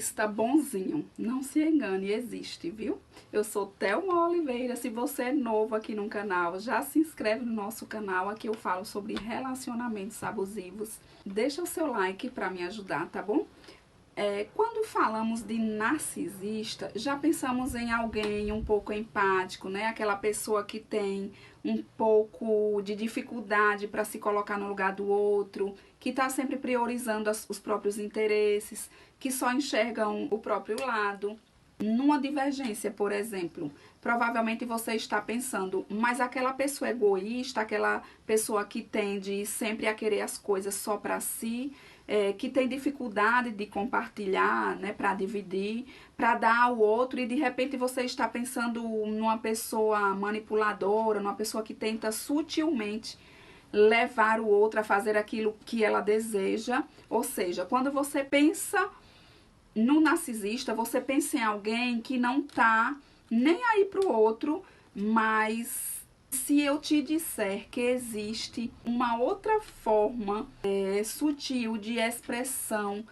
narcisista bonzinho. Não se engane, existe, viu? Eu sou Thelma Oliveira. Se você é novo aqui no canal, já se inscreve no nosso canal. Aqui eu falo sobre relacionamentos abusivos. Deixa o seu like para me ajudar, tá bom? Quando falamos de narcisista, já pensamos em alguém um pouco empático, né? Aquela pessoa que tem um pouco de dificuldade para se colocar no lugar do outro, que está sempre priorizando os próprios interesses, que só enxergam o próprio lado. Numa divergência, por exemplo, provavelmente você está pensando, mas aquela pessoa egoísta, aquela pessoa que tende sempre a querer as coisas só para si, que tem dificuldade de compartilhar, né, para dividir, para dar ao outro, e de repente você está pensando numa pessoa manipuladora, numa pessoa que tenta sutilmente levar o outro a fazer aquilo que ela deseja. Ou seja, quando você pensa no narcisista, você pensa em alguém que não tá nem aí pro outro, mas se eu te disser que existe uma outra forma sutil de expressão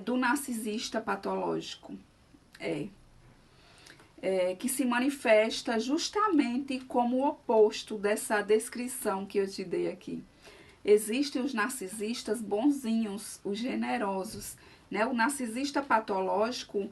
do narcisista patológico, que se manifesta justamente como o oposto dessa descrição que eu te dei aqui. Existem os narcisistas bonzinhos, os generosos, né? O narcisista patológico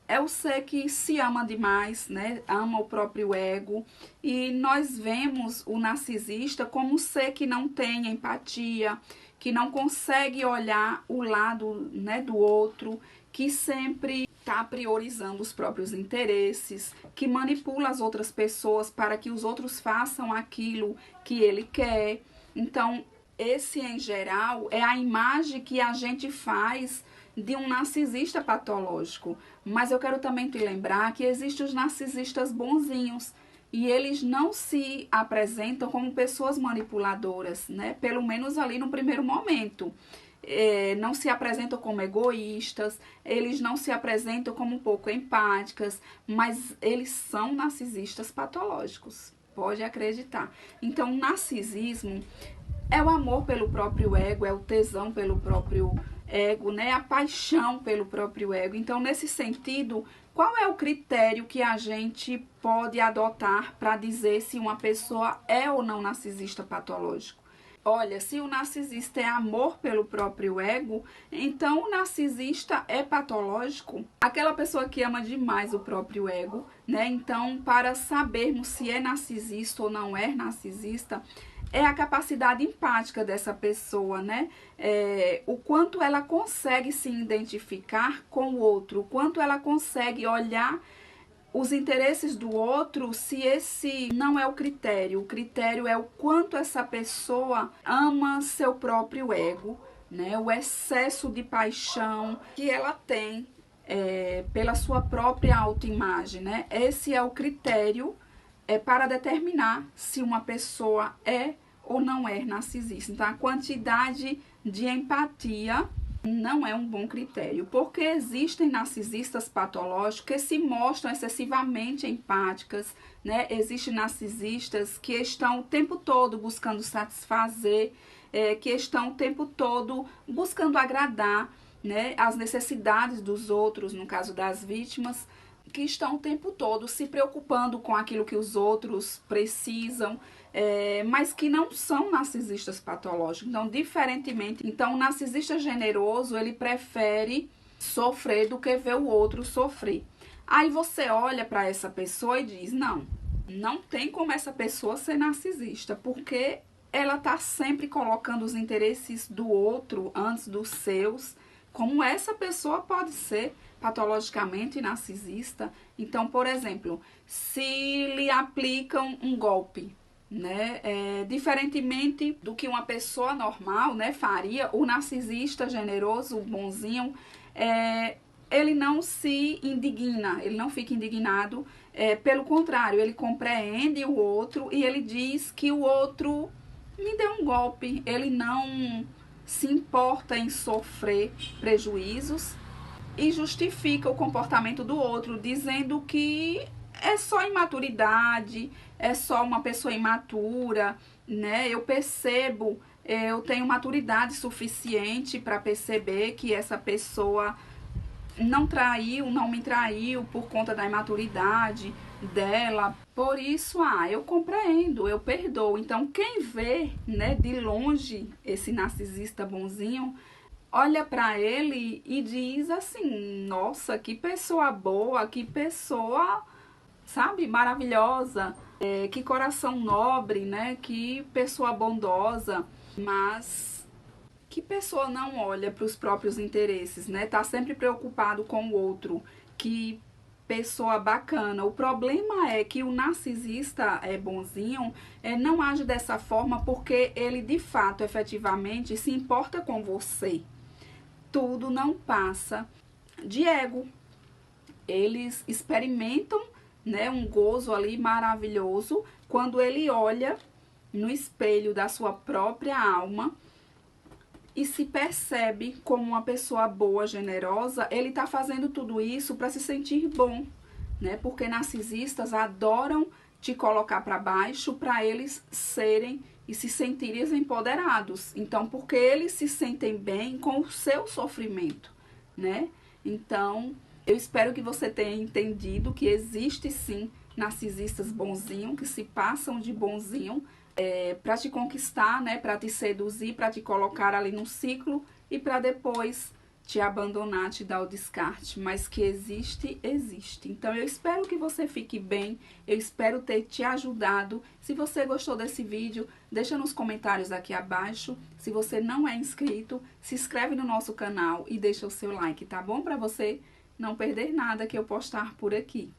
é o ser que se ama demais, né? Ama o próprio ego, e nós vemos o narcisista como um ser que não tem empatia, que não consegue olhar o lado, né, do outro, que sempre está priorizando os próprios interesses, que manipula as outras pessoas para que os outros façam aquilo que ele quer. Então, esse em geral é a imagem que a gente faz de um narcisista patológico. Mas eu quero também te lembrar que existem os narcisistas bonzinhos, e eles não se apresentam como pessoas manipuladoras, né? Pelo menos ali no primeiro momento. Não se apresentam como egoístas, eles não se apresentam como um pouco empáticas, mas eles são narcisistas patológicos, pode acreditar. Então, o narcisismo é o amor pelo próprio ego, é o tesão pelo próprio ego, né? A paixão pelo próprio ego. Então, nesse sentido, qual é o critério que a gente pode adotar para dizer se uma pessoa é ou não narcisista patológico? Olha, se o narcisista é amor pelo próprio ego, então o narcisista é patológico. Aquela pessoa que ama demais o próprio ego, né? Então, para sabermos se é narcisista ou não é narcisista, é a capacidade empática dessa pessoa, né? O quanto ela consegue se identificar com o outro, o quanto ela consegue olhar os interesses do outro, se esse não é o critério é o quanto essa pessoa ama seu próprio ego, né? O excesso de paixão que ela tem pela sua própria autoimagem, né? Esse é o critério para determinar se uma pessoa é ou não é narcisista. Então, a quantidade de empatia não é um bom critério, porque existem narcisistas patológicos que se mostram excessivamente empáticas, né? Existem narcisistas que estão o tempo todo buscando satisfazer, que estão o tempo todo buscando agradar, né, as necessidades dos outros, no caso das vítimas, que estão o tempo todo se preocupando com aquilo que os outros precisam, mas que não são narcisistas patológicos. Então, diferentemente, então, o narcisista generoso, ele prefere sofrer do que ver o outro sofrer. Aí você olha para essa pessoa e diz, não tem como essa pessoa ser narcisista, porque ela está sempre colocando os interesses do outro antes dos seus. Como essa pessoa pode ser patologicamente narcisista? Então, por exemplo, se lhe aplicam um golpe, né, diferentemente do que uma pessoa normal, né, faria, o narcisista generoso, o bonzinho, ele não se indigna, ele não fica indignado, pelo contrário, ele compreende o outro e ele diz que o outro me deu um golpe, ele não se importa em sofrer prejuízos e justifica o comportamento do outro, dizendo que é só imaturidade, é só uma pessoa imatura, né? Eu percebo, eu tenho maturidade suficiente para perceber que essa pessoa não traiu, não me traiu por conta da imaturidade dela. Por isso, eu compreendo, eu perdoo. Então, quem vê, né, de longe esse narcisista bonzinho, olha para ele e diz assim: nossa, que pessoa boa, que pessoa, sabe, maravilhosa, que coração nobre, né? Que pessoa bondosa. Mas que pessoa não olha para os próprios interesses, né? Tá sempre preocupado com o outro. Que pessoa bacana. O problema é que o narcisista bonzinho não age dessa forma porque ele de fato, efetivamente, se importa com você. Tudo não passa de ego. Eles experimentam, né, um gozo ali maravilhoso quando ele olha no espelho da sua própria alma e se percebe como uma pessoa boa, generosa. Ele está fazendo tudo isso para se sentir bom, né? Porque narcisistas adoram te colocar para baixo para eles serem e se sentirem empoderados. Então, porque eles se sentem bem com o seu sofrimento, né? Então, eu espero que você tenha entendido que existe sim narcisistas bonzinhos, que se passam de bonzinho para te conquistar, né? Para te seduzir, para te colocar ali no ciclo e para depois te abandonar, te dar o descarte. Mas que existe, existe. Então eu espero que você fique bem, eu espero ter te ajudado. Se você gostou desse vídeo, deixa nos comentários aqui abaixo. Se você não é inscrito, se inscreve no nosso canal e deixa o seu like, tá bom? Para você não perder nada que eu postar por aqui.